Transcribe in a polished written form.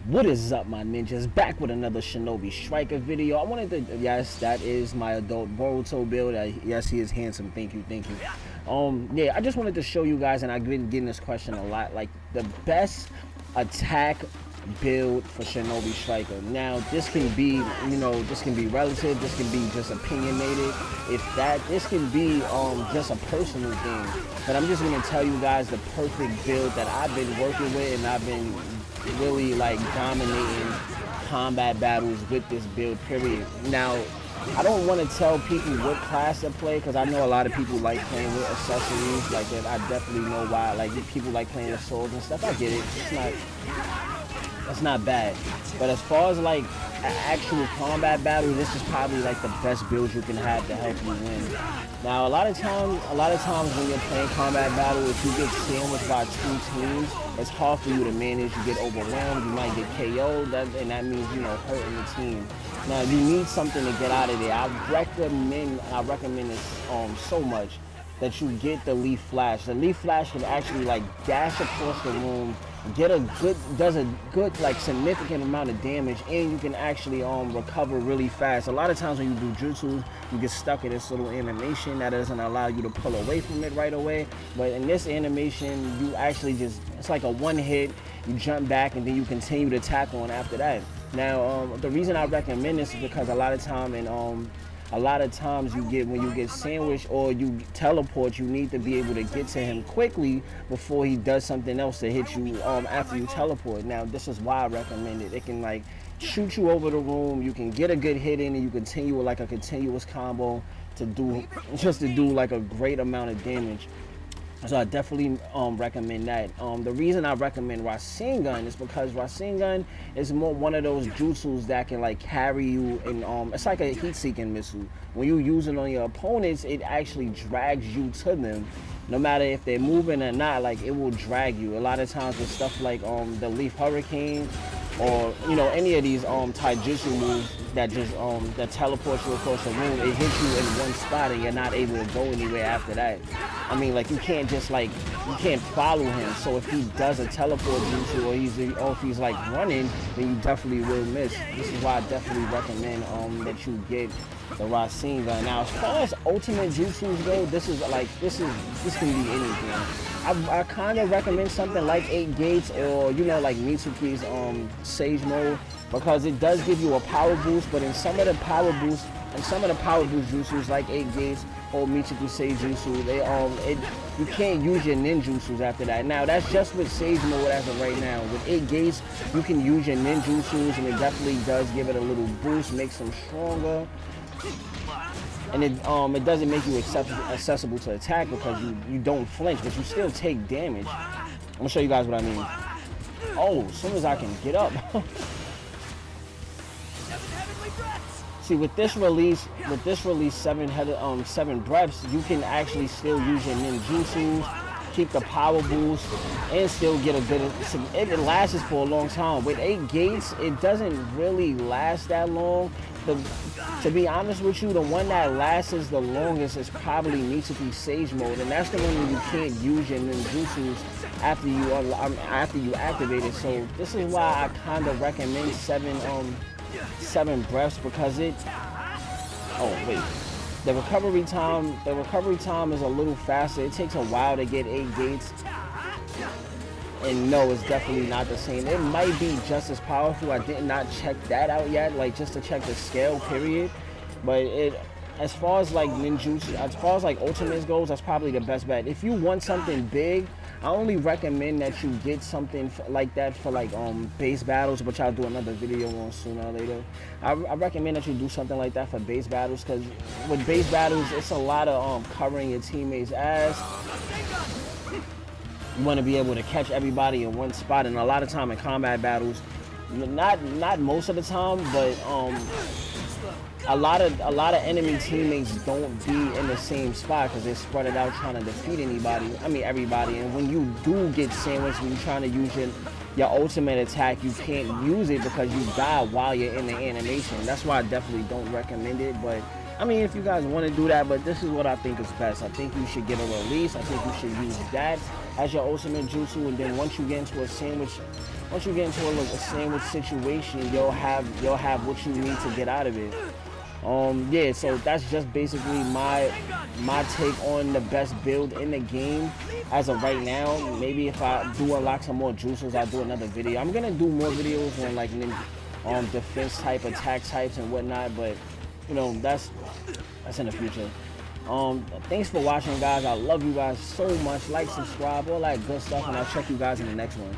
What is up, my ninjas? Back with another Shinobi Striker video. I wanted to, yes, that is my adult Boruto build. Yes, he is handsome. Thank you, thank you. Yeah, I just wanted to show you guys, and I've been getting this question a lot, like the best attack build for Shinobi Striker. Now, this can be, this can be relative. This can be just opinionated. This can be just a personal thing. But I'm just gonna tell you guys the perfect build that I've been working with, and I've been really like dominating combat battles with this build, period. Now, I don't want to tell people what class to play because I know a lot of people like playing with accessories like that. I definitely know why. Like, people like playing with swords and stuff. I get it. That's not bad. But as far as like an actual combat battle, this is probably like the best build you can have to help you win. Now, a lot of times when you're playing combat battle, if you get sandwiched by two teams, it's hard for you to manage. You get overwhelmed, you might get KO'd, and that means, hurting the team. Now, you need something to get out of there. I recommend this so much that you get the Leaf Flash. The Leaf Flash can actually like dash across the room, does a good like significant amount of damage, and you can actually recover really fast. A lot of times when you do jutsu, you get stuck in this little animation that doesn't allow you to pull away from it right away. But in this animation, you actually it's like a one hit, you jump back, and then you continue to attack on after that. Now, the reason I recommend this is because a lot of times when you get sandwiched or you teleport, you need to be able to get to him quickly before he does something else to hit you after you teleport. Now, this is why I recommend it. It can like shoot you over the room. You can get a good hit in, and you continue with like a continuous combo to do like a great amount of damage. So I definitely recommend that. The reason I recommend Rasengan is because Rasengan is one of those jutsus that can like carry you, and it's like a heat-seeking missile. When you use it on your opponents, it actually drags you to them. No matter if they're moving or not, like it will drag you. A lot of times with stuff like the Leaf Hurricane, or any of these taijutsu moves that just that teleport you across the room, it hits you in one spot and you're not able to go anywhere after that. I mean, like you can't follow him. So if he does a teleport jutsu, or if he's like running, then you definitely will miss. This is why I definitely recommend that you get the Rasengan. Now, as far as ultimate jutsus go, this can be anything. I kind of recommend something like 8 Gates, or like Mitsuki's Sage Mode, because it does give you a power boost. But in some of the power boost jutsus like 8 Gates or Mitsuki Sage Jutsu, you can't use your ninjutsus after that. Now, that's just with Sage Mode as of right now. With 8 Gates, you can use your ninjutsus, and it definitely does give it a little boost, makes them stronger. And it doesn't make you accessible to attack because you don't flinch, but you still take damage. I'm gonna show you guys what I mean. Oh, as soon as I can get up. See, with this release 7 breaths, you can actually still use your ninjutsus, keep the power boost, and still get a good. It lasts for a long time. With 8 Gates, it doesn't really last that long. To be honest with you, the one that lasts the longest is probably Mitsuki Sage Mode, and that's the one where you can't use your ninjutsus after you activate it. So this is why I kind of recommend 7 breaths, because it. Oh wait, the recovery time is a little faster. It takes a while to get 8 Gates. And no, it's definitely not the same. It might be just as powerful. I did not check that out yet, like just to check the scale, period. But as far as like ninjutsu, as far as like ultimates goes, that's probably the best bet. If you want something big, I only recommend that you get something like that for like base battles, which I'll do another video on sooner or later. I recommend that you do something like that for base battles, because with base battles, it's a lot of covering your teammates' ass. You want to be able to catch everybody in one spot, and a lot of time in combat battles, not most of the time, but a lot of enemy teammates don't be in the same spot because they're spread it out trying to defeat everybody. And when you do get sandwiched, when you're trying to use your ultimate attack, you can't use it because you die while you're in the animation. That's why I definitely don't recommend it. But I mean, if you guys want to do that, but this is what I think is best. I think you should get a release. I think you should use that as your ultimate jutsu, and then once you get into a sandwich once you get into a sandwich situation, you'll have what you need to get out of it. Yeah, so that's just basically my take on the best build in the game as of right now. Maybe if I do unlock some more juices, I'll do another video. I'm gonna do more videos on like defense type, attack types and whatnot, but you know, that's in the future. Thanks for watching, guys. I love you guys so much. Like, subscribe, all that good stuff, and I'll check you guys in the next one.